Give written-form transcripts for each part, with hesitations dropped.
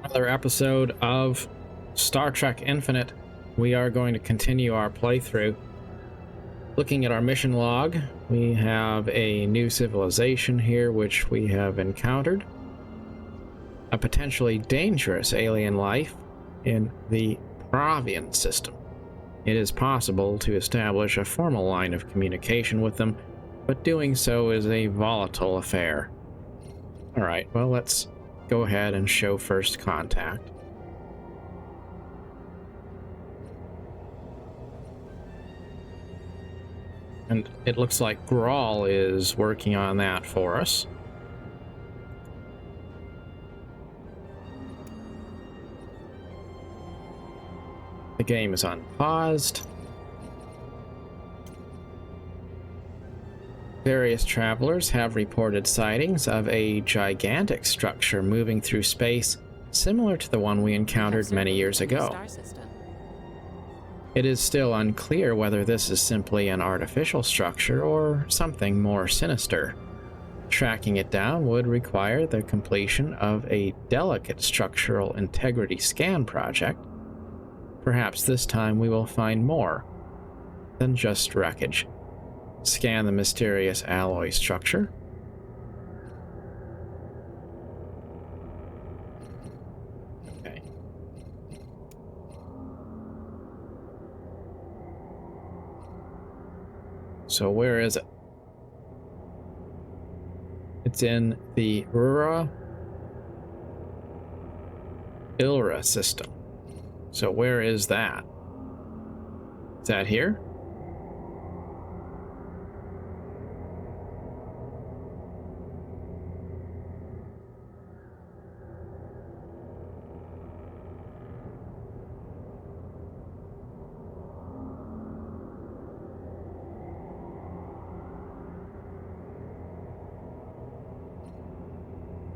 another episode of Star Trek Infinite. We are going to continue our playthrough. Looking at our mission log, we have a new civilization here which we have encountered. A potentially dangerous alien life in the Pravian system. It is possible to establish a formal line of communication with them, but doing so is a volatile affair. Alright, well, let's go ahead and show first contact. And it looks like Grawl is working on that for us. The game is unpaused. Various travelers have reported sightings of a gigantic structure moving through space, similar to the one we encountered many years ago. It is still unclear whether this is simply an artificial structure or something more sinister. Tracking it down would require the completion of a delicate structural integrity scan project. Perhaps this time we will find more than just wreckage. Scan the mysterious alloy structure. Okay. So where is it? It's in the Rura Ilra system. So where is that? Is that here?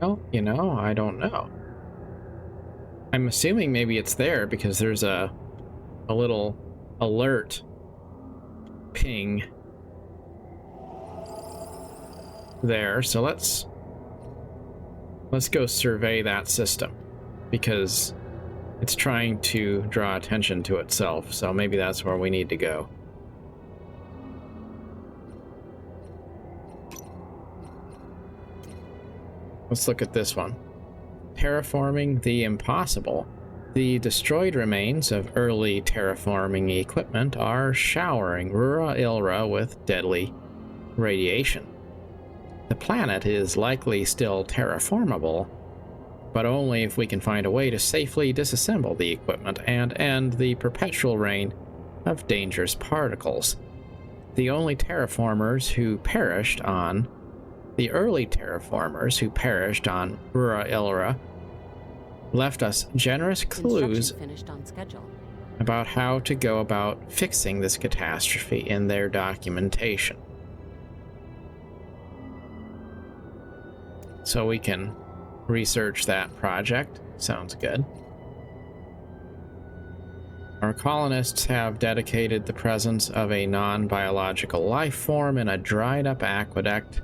Well, you know, I don't know. I'm assuming maybe it's there because there's a little alert ping there. So let's go survey that system because it's trying to draw attention to itself. So maybe that's where we need to go. Let's look at this one. Terraforming the impossible. The destroyed remains of early terraforming equipment are showering Rura Ilra with deadly radiation. The planet is likely still terraformable, but only if we can find a way to safely disassemble the equipment and end the perpetual rain of dangerous particles. The early terraformers who perished on Rura Ilra left us generous clues about how to go about fixing this catastrophe in their documentation. So we can research that project. Sounds good. Our colonists have dedicated the presence of a non-biological life form in a dried-up aqueduct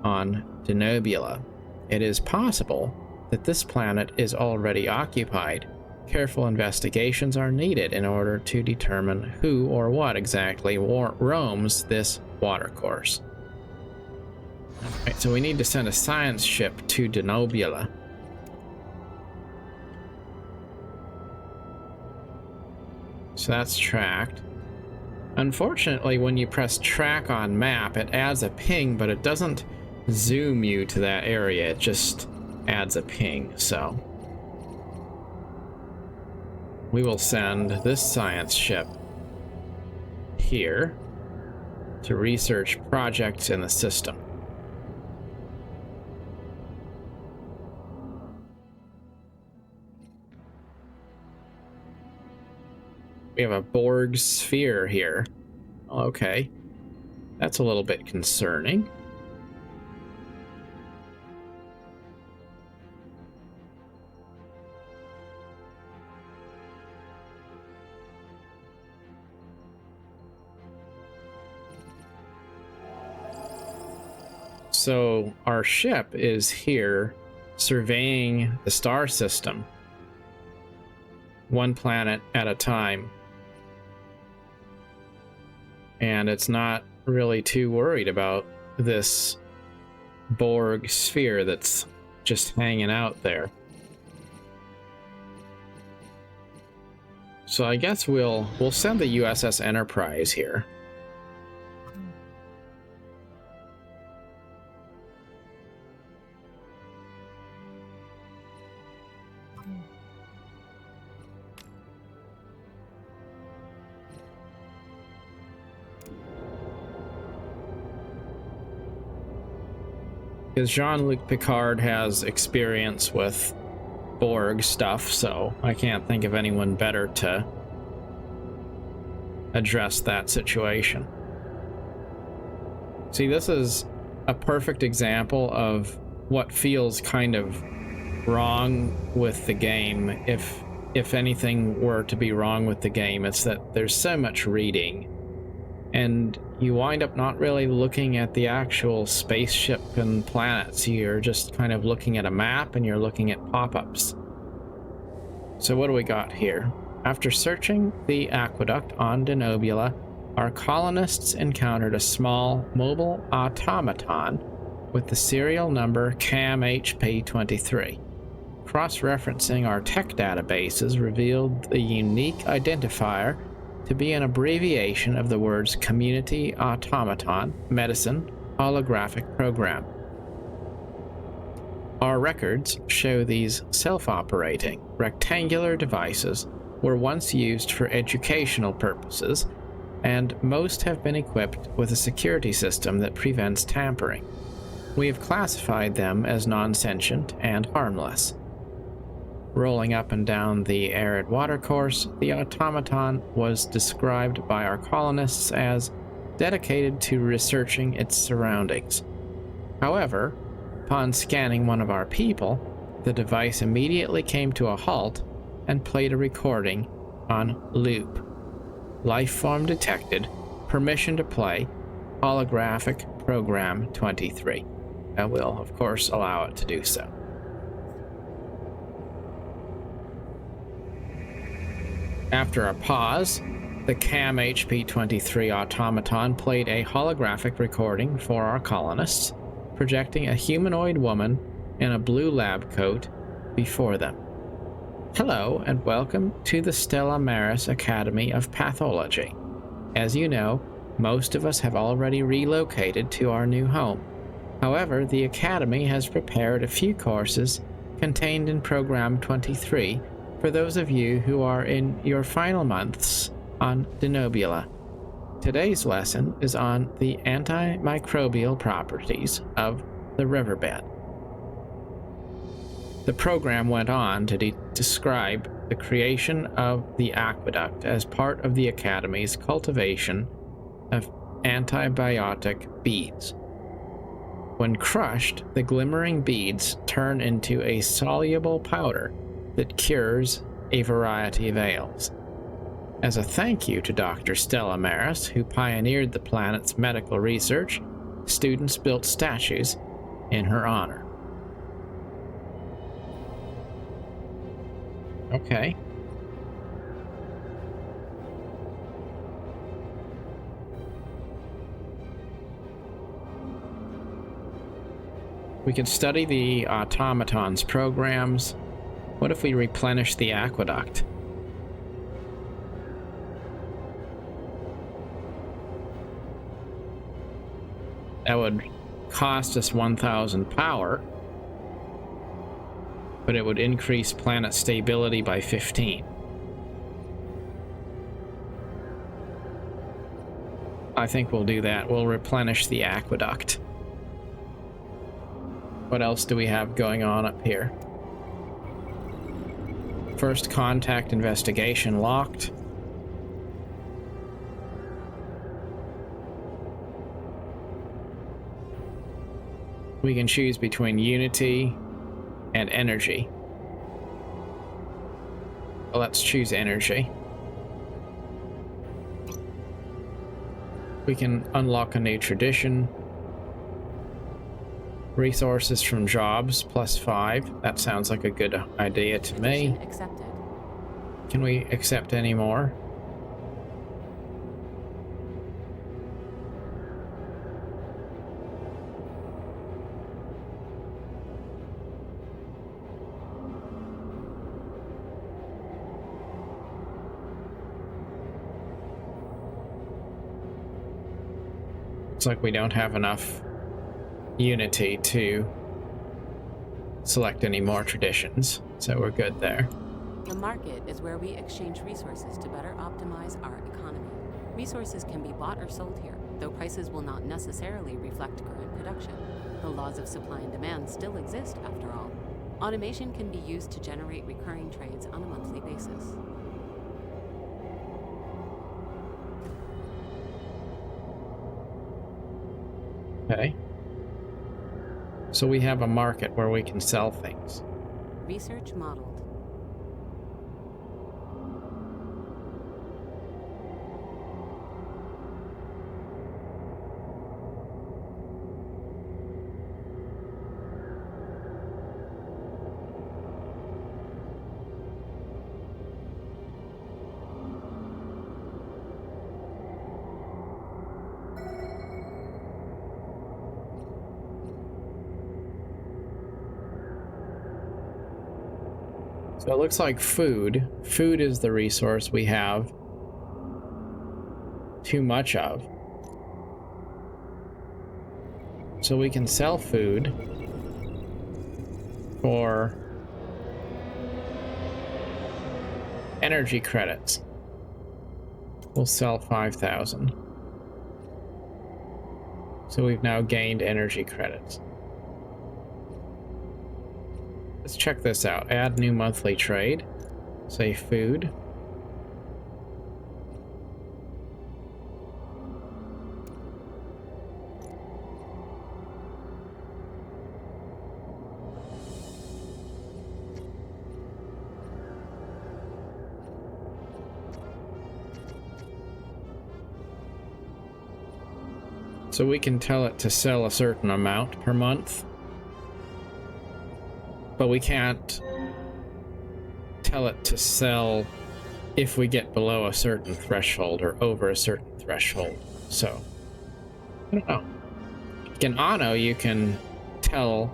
on Denobula. It is possible that this planet is already occupied. Careful investigations are needed in order to determine who or what exactly roams this watercourse. Alright, so we need to send a science ship to Denobula. So that's tracked. Unfortunately, when you press track on map, it adds a ping, but it doesn't zoom you to that area. It just adds a ping, so we will send this science ship here to research projects in the system. We have a Borg sphere here. Okay, that's a little bit concerning. So our ship is here surveying the star system, one planet at a time. And it's not really too worried about this Borg sphere that's just hanging out there. So I guess we'll send the USS Enterprise here. Because Jean-Luc Picard has experience with Borg stuff, so I can't think of anyone better to address that situation. See, this is a perfect example of what feels kind of wrong with the game. If anything were to be wrong with the game, it's that there's so much reading, and you wind up not really looking at the actual spaceship and planets. You're just kind of looking at a map and you're looking at pop-ups. So what do we got here? After searching the aqueduct on Denobula, our colonists encountered a small mobile automaton with the serial number CAM-HP23. Cross-referencing our tech databases revealed the unique identifier to be an abbreviation of the words Community Automaton Medicine Holographic Program. Our records show these self-operating, rectangular devices were once used for educational purposes, and most have been equipped with a security system that prevents tampering. We have classified them as non-sentient and harmless. Rolling up and down the arid watercourse, the automaton was described by our colonists as dedicated to researching its surroundings. However, upon scanning one of our people, the device immediately came to a halt and played a recording on loop. Lifeform detected, permission to play, holographic program 23. I will, of course, allow it to do so. After a pause, the CAM-HP23 automaton played a holographic recording for our colonists, projecting a humanoid woman in a blue lab coat before them. Hello, and welcome to the Stella Maris Academy of Pathology. As you know, most of us have already relocated to our new home. However, the Academy has prepared a few courses contained in Program 23 for those of you who are in your final months on Denobula. Today's lesson is on the antimicrobial properties of the riverbed. The program went on to describe the creation of the aqueduct as part of the Academy's cultivation of antibiotic beads. When crushed, the glimmering beads turn into a soluble powder that cures a variety of ails. As a thank you to Dr. Stella Maris, who pioneered the planet's medical research, students built statues in her honor. Okay. We could study the automaton's programs. What if we replenish the aqueduct? That would cost us 1,000 power, but it would increase planet stability by 15. I think we'll do that. We'll replenish the aqueduct. What else do we have going on up here? First contact investigation locked. We can choose between unity and energy. Well, let's choose energy. We can unlock a new tradition. Resources from jobs +5. That sounds like a good idea to me. Accepted. Can we accept any more? Looks like we don't have enough unity to select any more traditions, so we're good there. The market is where we exchange resources to better optimize our economy. Resources can be bought or sold here, though prices will not necessarily reflect current production. The laws of supply and demand still exist, after all. Automation can be used to generate recurring trades on a monthly basis. Okay. So we have a market where we can sell things. Research modeled. So it looks like food. Food is the resource we have too much of. So we can sell food for energy credits. We'll sell 5,000. So we've now gained energy credits. Let's check this out. Add new monthly trade. Say food. So we can tell it to sell a certain amount per month. But we can't tell it to sell if we get below a certain threshold or over a certain threshold. So, I don't know. In Anno, you can tell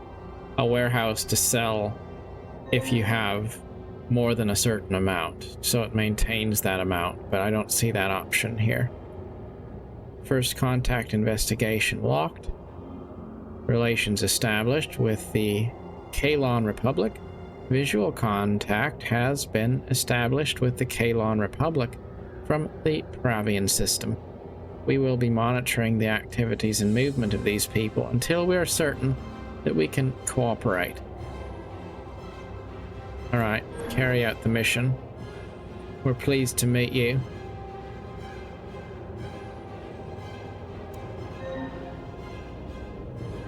a warehouse to sell if you have more than a certain amount. So it maintains that amount, but I don't see that option here. First contact investigation locked. Relations established with the Kalon Republic. Visual contact has been established with the Kalon Republic from the Pravian system. We will be monitoring the activities and movement of these people until we are certain that we can cooperate. Alright, carry out the mission. We're pleased to meet you.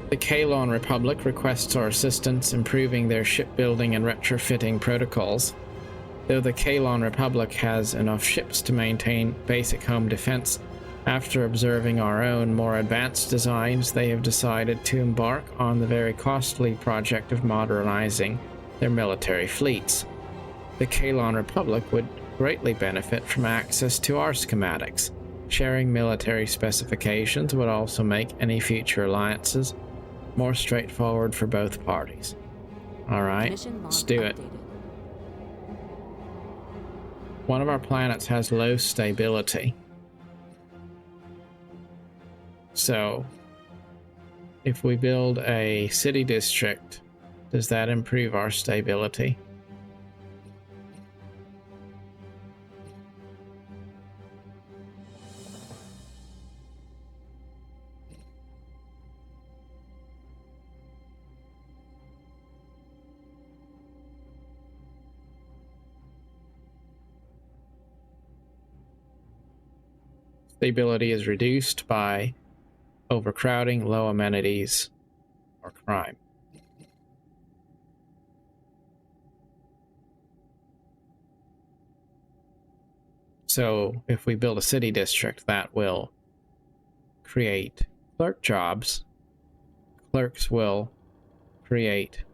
The Kalon Republic requests our assistance improving their shipbuilding and retrofitting protocols. Though the Kalon Republic has enough ships to maintain basic home defense, after observing our own more advanced designs, they have decided to embark on the very costly project of modernizing their military fleets. The Kalon Republic would greatly benefit from access to our schematics. Sharing military specifications would also make any future alliances more straightforward for both parties. Alright, let's do it. One of our planets has low stability. So, if we build a city district, does that improve our stability? Stability is reduced by overcrowding, low amenities, or crime. So if we build a city district, that will create clerk jobs. Clerks will create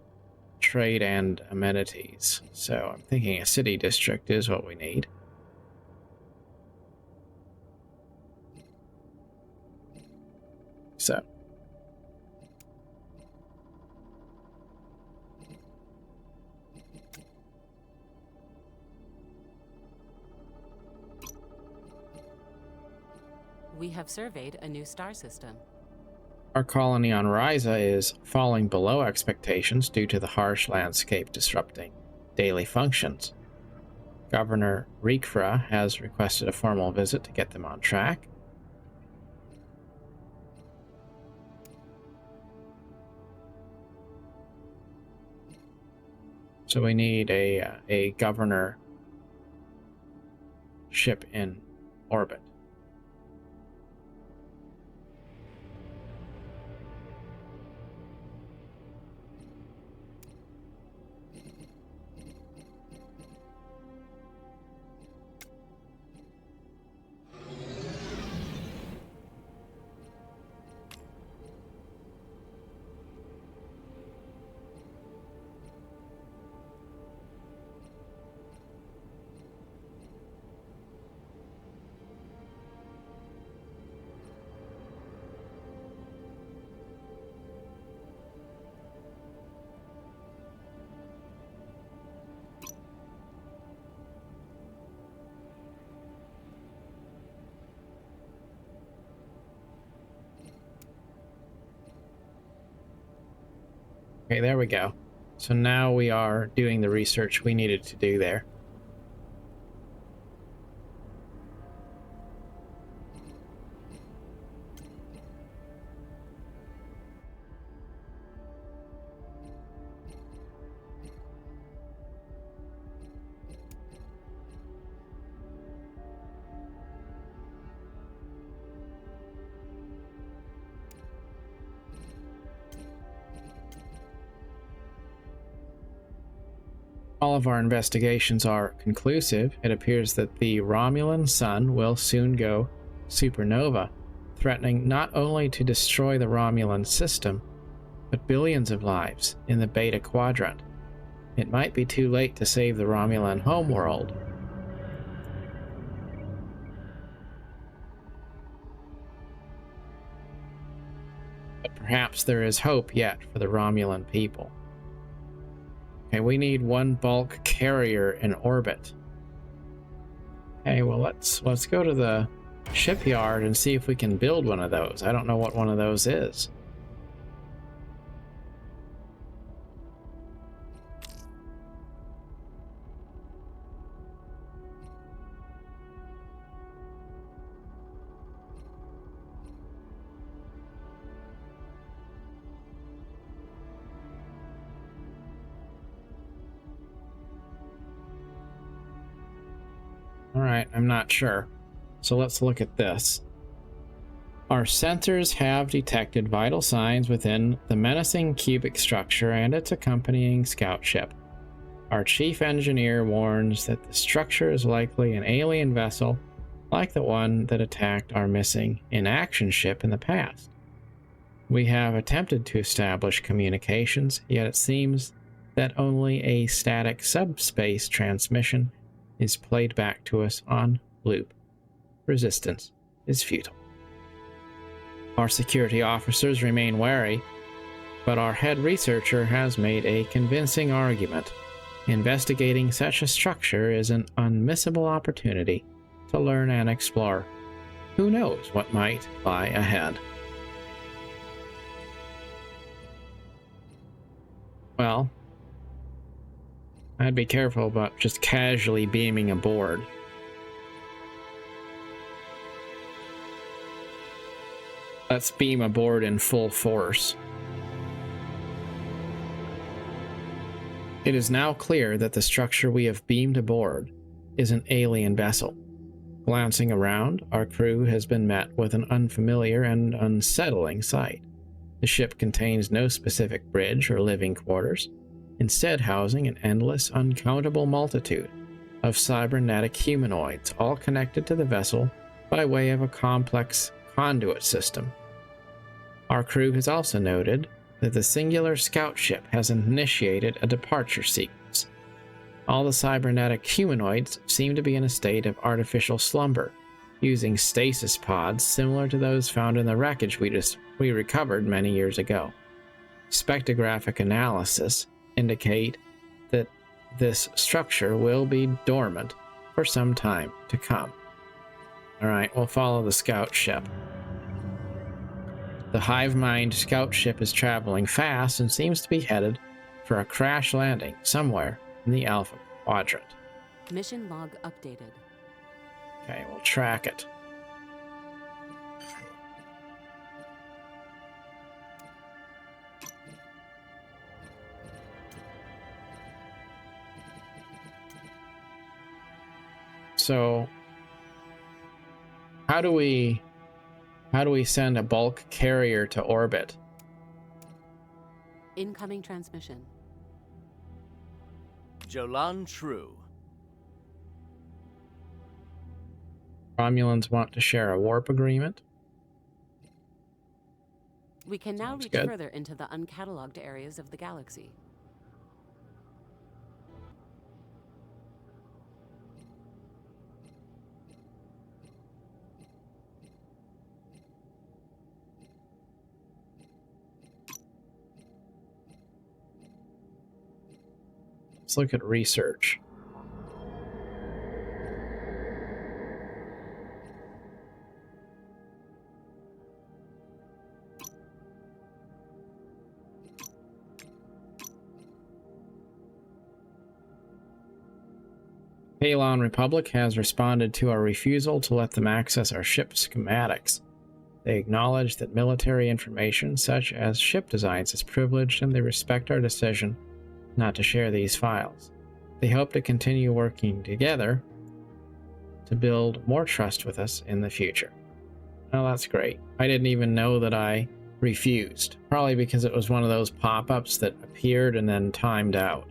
trade and amenities. So I'm thinking a city district is what we need. So We have surveyed a new star system. our colony on Ryza is falling below expectations due to the harsh landscape disrupting daily functions. Governor Rikfra has requested a formal visit to get them on track. So we need a governor ship in orbit. Okay, there we go. So now we are doing the research we needed to do there. All of our investigations are conclusive. It appears that the Romulan sun will soon go supernova, threatening not only to destroy the Romulan system, but billions of lives in the Beta Quadrant. It might be too late to save the Romulan homeworld. But perhaps there is hope yet for the Romulan people. Okay, we need one bulk carrier in orbit. Okay, well let's go to the shipyard and see if we can build one of those. I don't know what one of those is. Alright, I'm not sure. So let's look at this. Our sensors have detected vital signs within the menacing cubic structure and its accompanying scout ship. Our chief engineer warns that the structure is likely an alien vessel like the one that attacked our missing in-action ship in the past. We have attempted to establish communications, yet it seems that only a static subspace transmission is played back to us on loop. Resistance is futile. Our security officers remain wary, but our head researcher has made a convincing argument. Investigating such a structure is an unmissable opportunity to learn and explore. Who knows what might lie ahead? Well, I'd be careful about just casually beaming aboard. Let's beam aboard in full force. It is now clear that the structure we have beamed aboard is an alien vessel. Glancing around, our crew has been met with an unfamiliar and unsettling sight. The ship contains no specific bridge or living quarters, instead housing an endless, uncountable multitude of cybernetic humanoids, all connected to the vessel by way of a complex conduit system. Our crew has also noted that the singular scout ship has initiated a departure sequence. All the cybernetic humanoids seem to be in a state of artificial slumber, using stasis pods similar to those found in the wreckage we recovered many years ago. Spectrographic analysis indicate that this structure will be dormant for some time to come. Alright, we'll follow the scout ship. The hive mind scout ship is traveling fast and seems to be headed for a crash landing somewhere in the Alpha Quadrant. Mission log updated. Okay, we'll track it. So, how do we send a bulk carrier to orbit? Incoming transmission. Jolan True. Romulans want to share a warp agreement. We can now Sounds reach good. further into the uncatalogued areas of the galaxy. Let's look at research. Halon Republic has responded to our refusal to let them access our ship schematics. They acknowledge that military information, such as ship designs, is privileged, and they respect our decision not to share these files. They hope to continue working together to build more trust with us in the future. Oh, that's great. I didn't even know that I refused. Probably because it was one of those pop-ups that appeared and then timed out.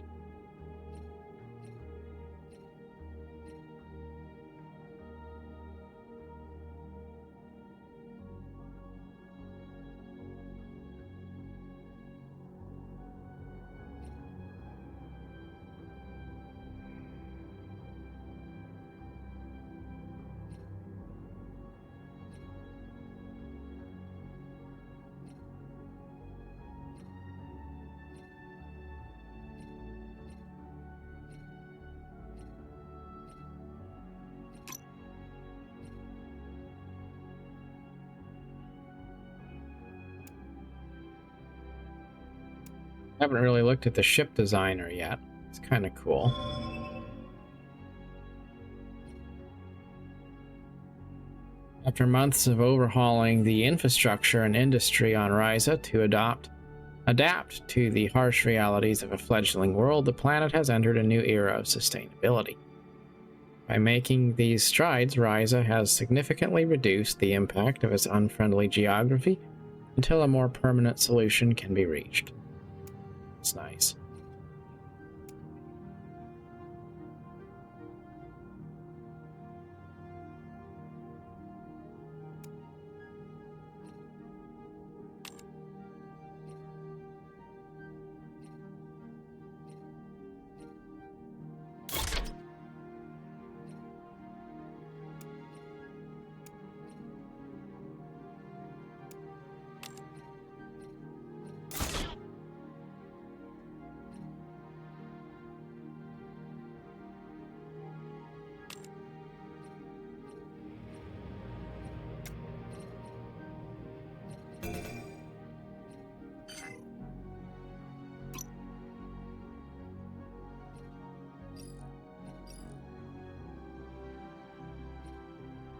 I haven't really looked at the ship designer yet. It's kind of cool. After months of overhauling the infrastructure and industry on Ryza to adapt to the harsh realities of a fledgling world, the planet has entered a new era of sustainability. By making these strides, Ryza has significantly reduced the impact of its unfriendly geography until a more permanent solution can be reached. It's nice.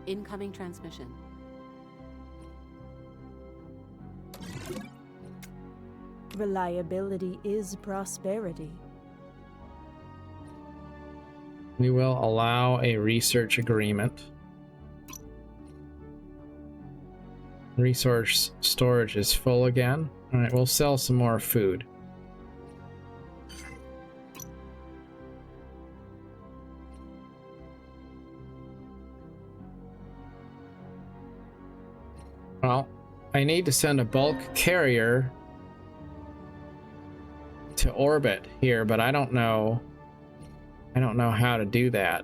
Incoming transmission. Reliability is prosperity. We will allow a research agreement. Resource storage is full again. Alright, we'll sell some more food. Well, I need to send a bulk carrier to orbit here, but I don't know how to do that.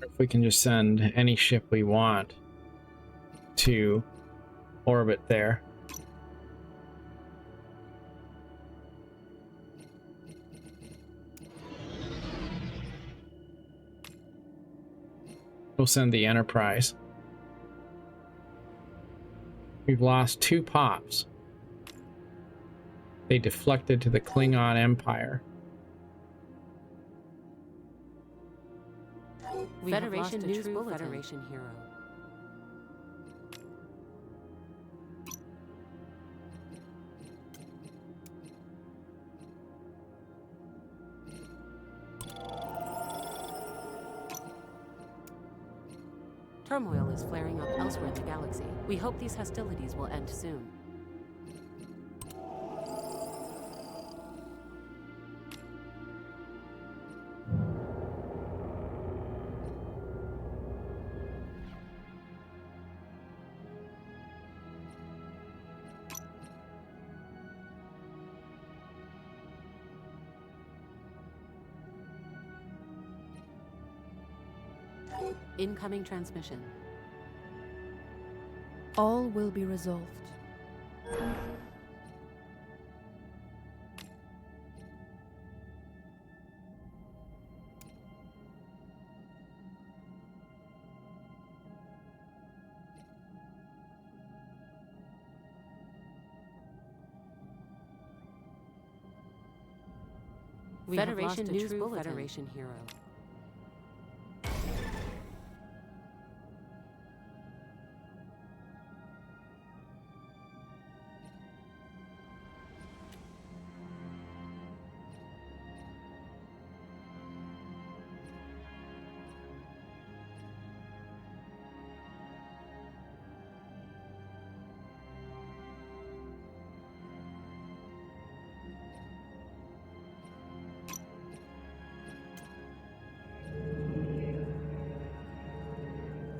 If we can just send any ship we want to orbit there. We'll send the Enterprise. We've lost 2 pops. They deflected to the Klingon Empire. We Federation have lost a true Federation hero. Turmoil is flaring up elsewhere in the galaxy. We hope these hostilities will end soon. Incoming transmission. All will be resolved. We Federation News Bulletin. Federation hero.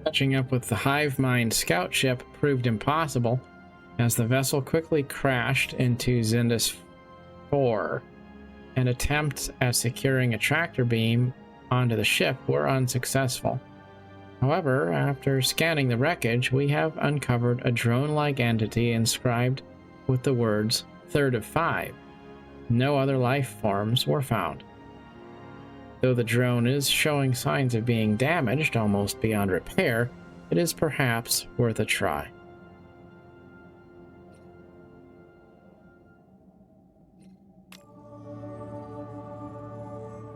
Catching up with the hive mind scout ship proved impossible, as the vessel quickly crashed into Zindus 4, and attempts at securing a tractor beam onto the ship were unsuccessful. However, after scanning the wreckage, we have uncovered a drone-like entity inscribed with the words "Third of 5." No other life forms were found. Though the drone is showing signs of being damaged almost beyond repair, it is perhaps worth a try.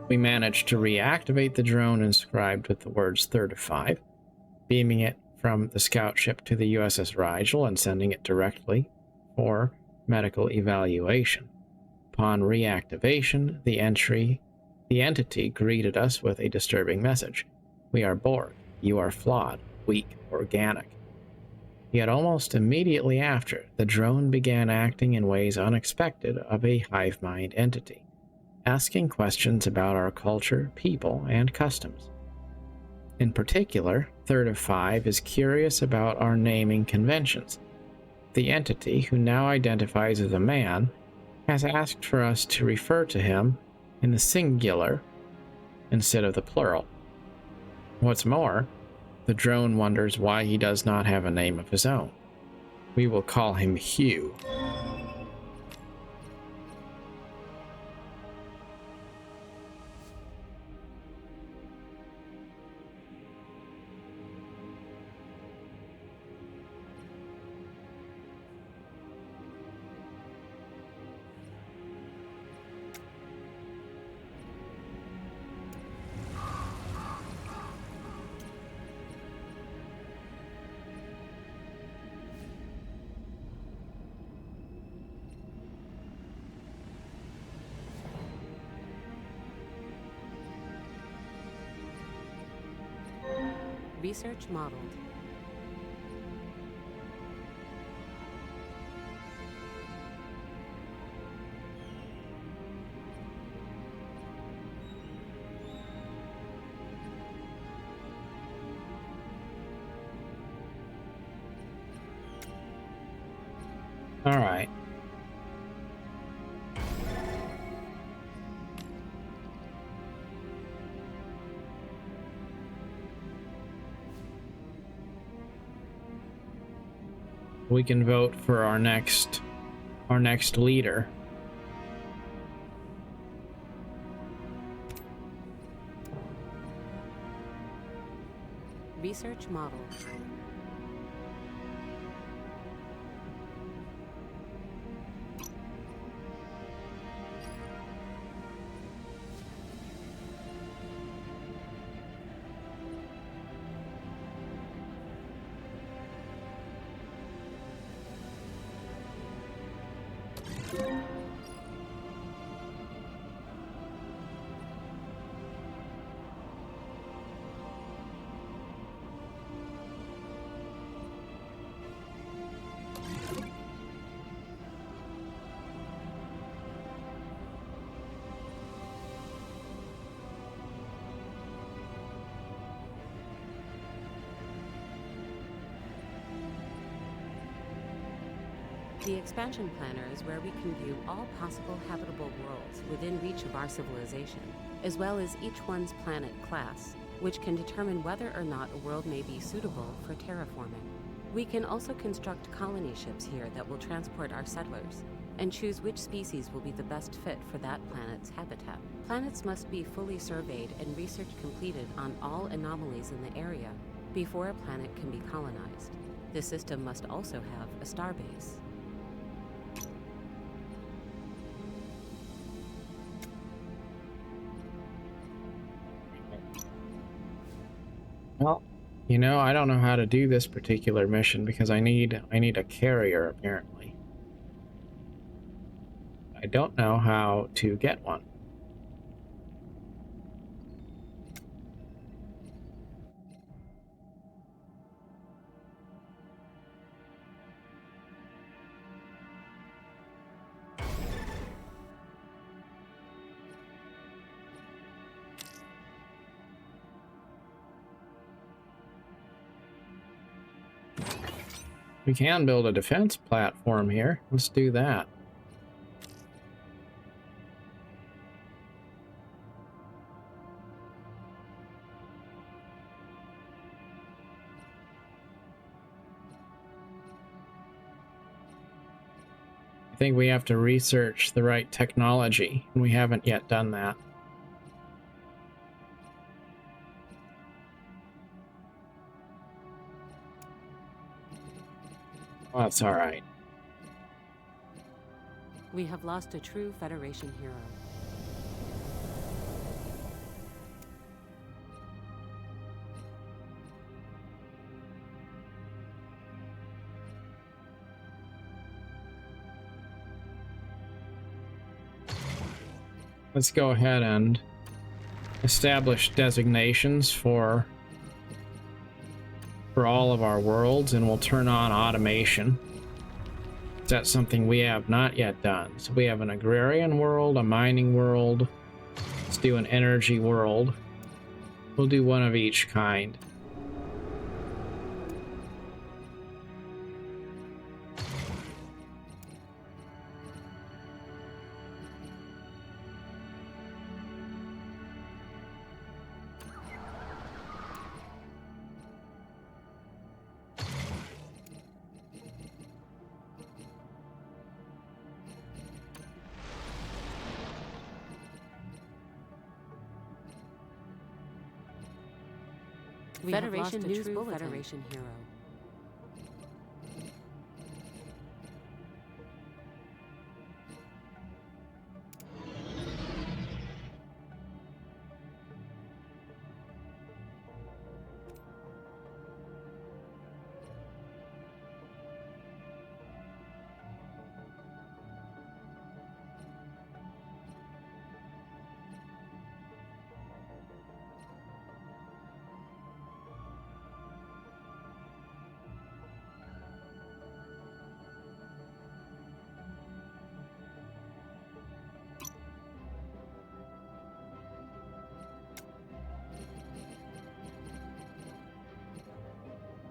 We managed to reactivate the drone inscribed with the words "Third of 5, beaming it from the scout ship to the USS Rigel and sending it directly for medical evaluation. Upon reactivation, the entity greeted us with a disturbing message. "We are Borg. You are flawed, weak, organic." Yet almost immediately after, the drone began acting in ways unexpected of a hive mind entity, asking questions about our culture, people, and customs. In particular, Third of 5 is curious about our naming conventions. The entity, who now identifies as a man, has asked for us to refer to him in the singular instead of the plural. What's more, the drone wonders why he does not have a name of his own. We will call him Hugh. Research modeled. All right. We can vote for our next leader. Research modeled. The expansion planner is where we can view all possible habitable worlds within reach of our civilization, as well as each one's planet class, which can determine whether or not a world may be suitable for terraforming. We can also construct colony ships here that will transport our settlers, and choose which species will be the best fit for that planet's habitat. Planets must be fully surveyed and research completed on all anomalies in the area before a planet can be colonized. The system must also have a starbase. Well, you know, I don't know how to do this particular mission because I need a carrier apparently. I don't know how to get one. We can build a defense platform here. Let's do that. I think we have to research the right technology, and we haven't yet done that. Well, that's all right. We have lost a true Federation hero. Let's go ahead and establish designations for all of our worlds, and we'll turn on automation. That's something we have not yet done. So we have an agrarian world, a mining world. Let's do an energy world. We'll do one of each kind. We Federation News Bulletin. Federation hero.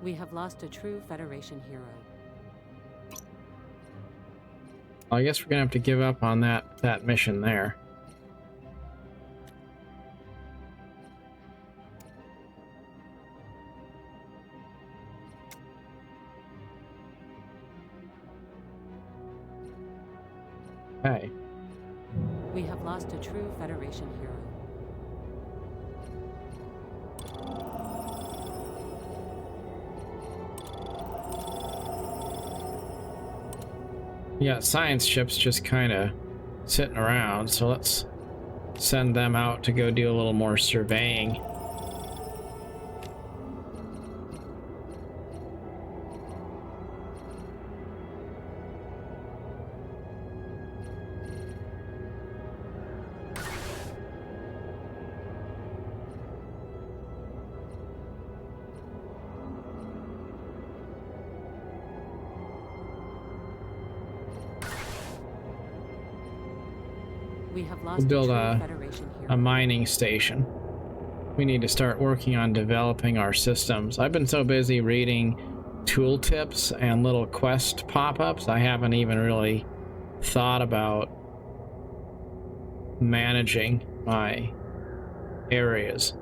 We have lost a true Federation hero. I guess we're gonna have to give up on that mission there. Okay. We have lost a true Federation hero. Yeah, science ships just kind of sitting around, so let's send them out to go do a little more surveying. We have We'll lost build a true Federation hero. a mining station. We need to start working on developing our systems. I've been so busy reading tooltips and little quest pop-ups, I haven't even really thought about managing my areas.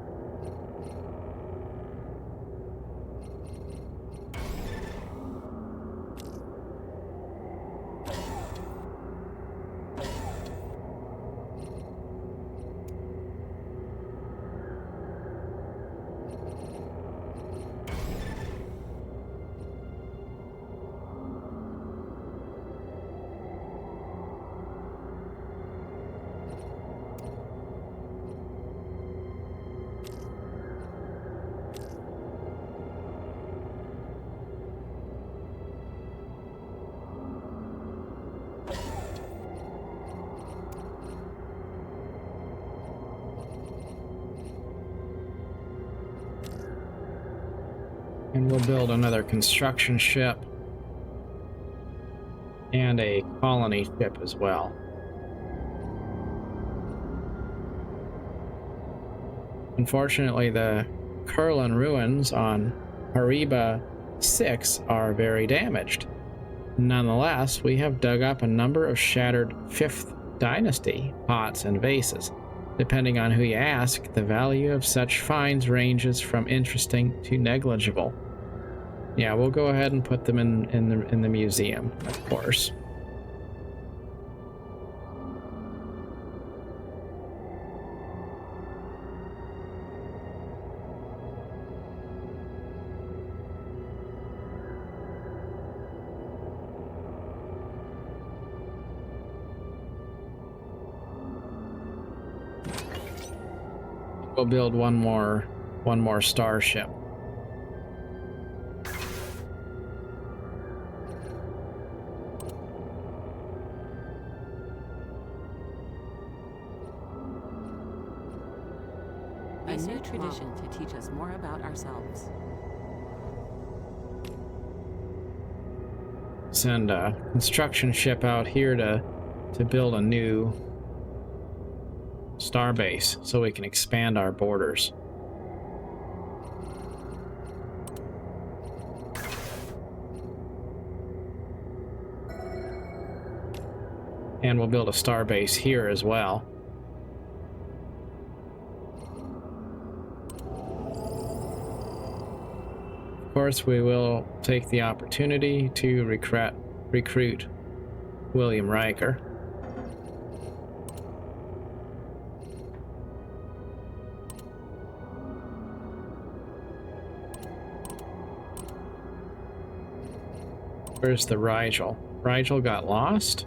And we'll build another construction ship and a colony ship as well. Unfortunately, the Kurlan ruins on Hariba 6 are very damaged. Nonetheless, we have dug up a number of shattered 5th Dynasty pots and vases. Depending on who you ask, the value of such finds ranges from interesting to negligible. Yeah, we'll go ahead and put them in the museum, of course. We'll build one more starship. A new tradition to teach us more about ourselves. Send a construction ship out here to build a new starbase so we can expand our borders. And we'll build a starbase here as well. Of course, we will take the opportunity to recruit William Riker. Where's the Rigel? Rigel got lost?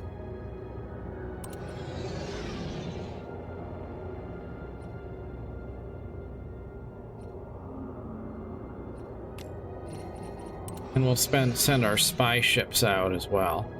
And we'll send our spy ships out as well.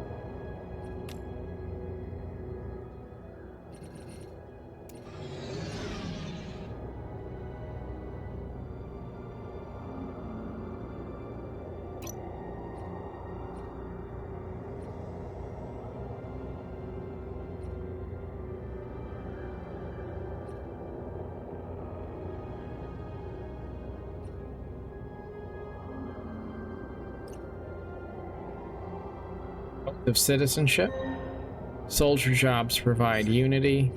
Of citizenship. Soldier jobs provide unity.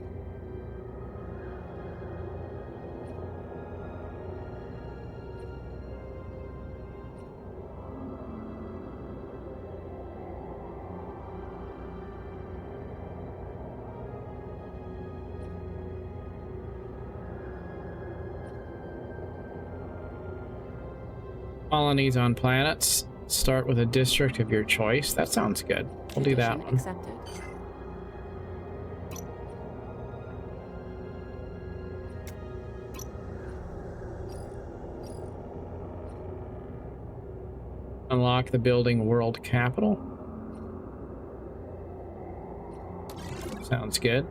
Colonies on planets. Start with a district of your choice. That sounds good. We'll do that one. Accepted. Unlock the building world capital. Sounds good.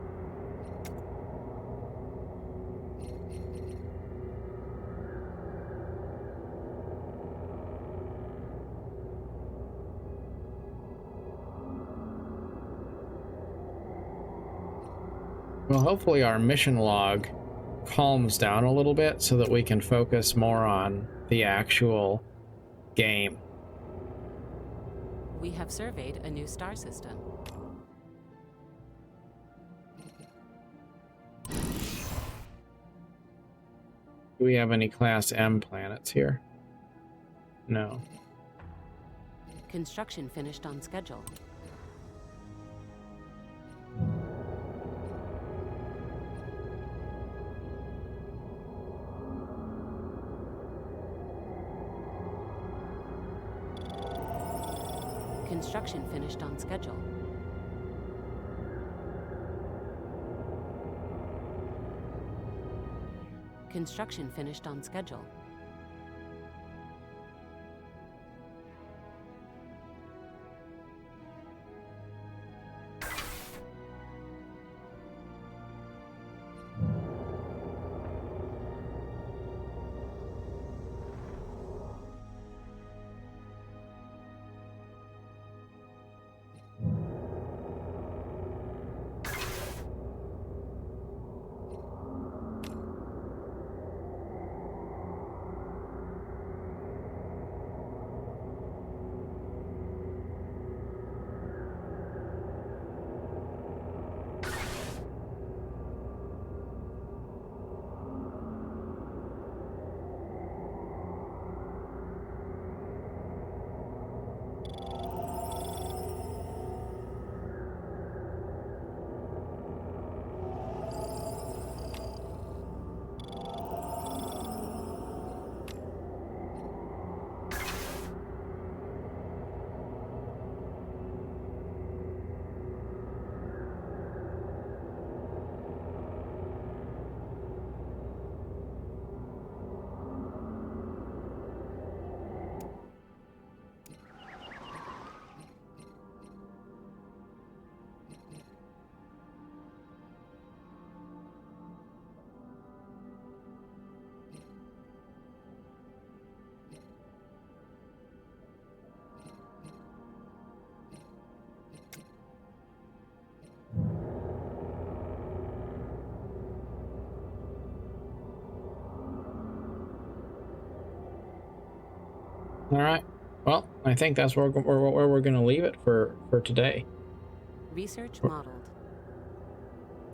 Well, hopefully our mission log calms down a little bit so that we can focus more on the actual game. We have surveyed a new star system. Do we have any Class M planets here? No. Construction finished on schedule. Construction finished on schedule. Construction finished on schedule. All right. Well, I think that's where we're going to leave it for today. Research modeled.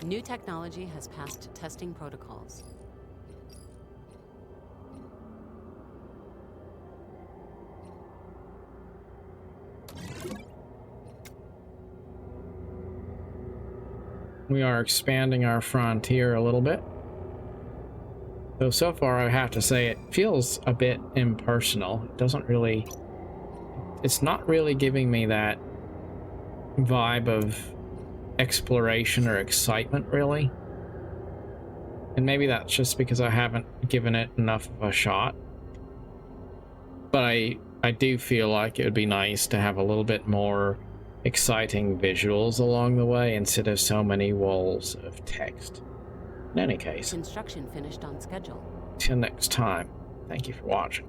New technology has passed testing protocols. We are expanding our frontier a little bit. Though so far I have to say it feels a bit impersonal. It it's not really giving me that vibe of exploration or excitement, really. And maybe that's just because I haven't given it enough of a shot. But I do feel like it would be nice to have a little bit more exciting visuals along the way instead of so many walls of text. In any case, Construction finished on schedule. till next time, thank you for watching.